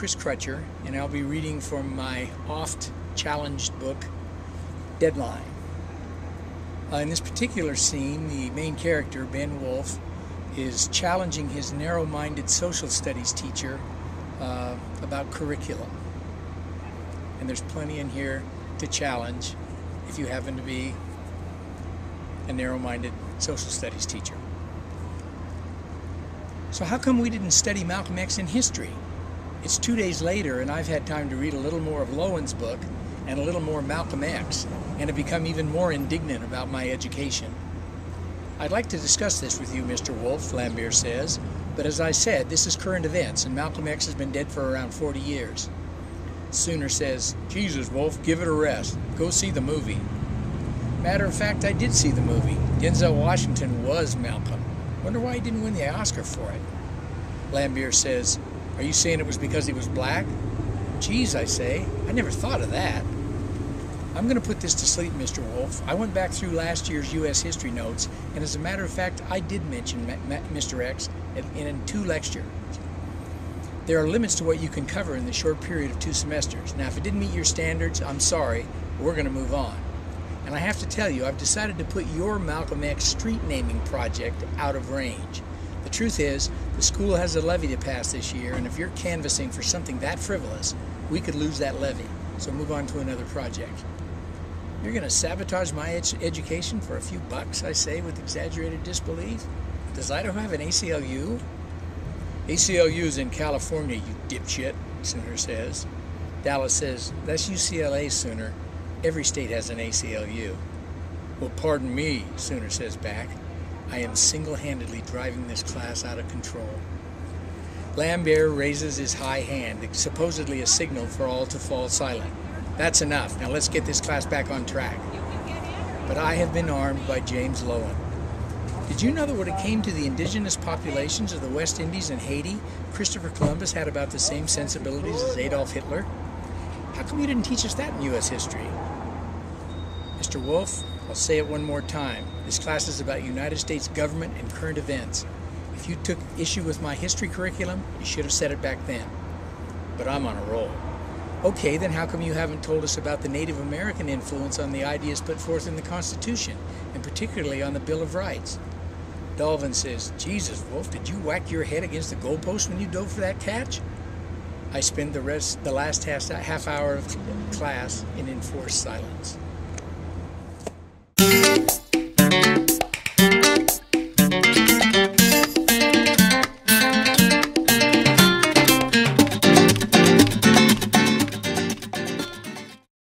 Crutcher, and I'll be reading from my oft-challenged book, Deadline. In this particular scene, the main character, Ben Wolf, is challenging his narrow-minded social studies teacher about curriculum. And there's plenty in here to challenge if you happen to be a narrow-minded social studies teacher. So how come we didn't study Malcolm X in history? It's 2 days later, and I've had time to read a little more of Lowen's book and a little more Malcolm X, and have become even more indignant about my education. I'd like to discuss this with you, Mr. Wolf, Lambert says, but as I said, this is current events, and Malcolm X has been dead for around 40 years. Sooner says, Jesus, Wolf, give it a rest. Go see the movie. Matter of fact, I did see the movie. Denzel Washington was Malcolm. Wonder why he didn't win the Oscar for it. Lambert says, are you saying it was because he was black? Geez, I say, I never thought of that. I'm going to put this to sleep, Mr. Wolf. I went back through last year's U.S. history notes, and as a matter of fact, I did mention Mr. X in 2 lectures. There are limits to what you can cover in the short period of 2 semesters. Now, if it didn't meet your standards, I'm sorry, we're going to move on. And I have to tell you, I've decided to put your Malcolm X street naming project out of range. The truth is, the school has a levy to pass this year, and if you're canvassing for something that frivolous, we could lose that levy. So move on to another project. You're going to sabotage my education for a few bucks, I say, with exaggerated disbelief? Does Idaho have an ACLU? ACLU's in California, you dipshit, Sooner says. Dallas says, that's UCLA, Sooner. Every state has an ACLU. Well, pardon me, Sooner says back. I am single-handedly driving this class out of control. Lambert raises his high hand, supposedly a signal for all to fall silent. That's enough. Now let's get this class back on track. But I have been armed by James Lowen. Did you know that when it came to the indigenous populations of the West Indies and Haiti, Christopher Columbus had about the same sensibilities as Adolf Hitler? How come you didn't teach us that in U.S. history? Mr. Wolf, I'll say it one more time. This class is about United States government and current events. If you took issue with my history curriculum, you should have said it back then. But I'm on a roll. Okay, then how come you haven't told us about the Native American influence on the ideas put forth in the Constitution, and particularly on the Bill of Rights? Dolvin says, Jesus, Wolf, did you whack your head against the goalpost when you dove for that catch? I spend the last half hour of class in enforced silence.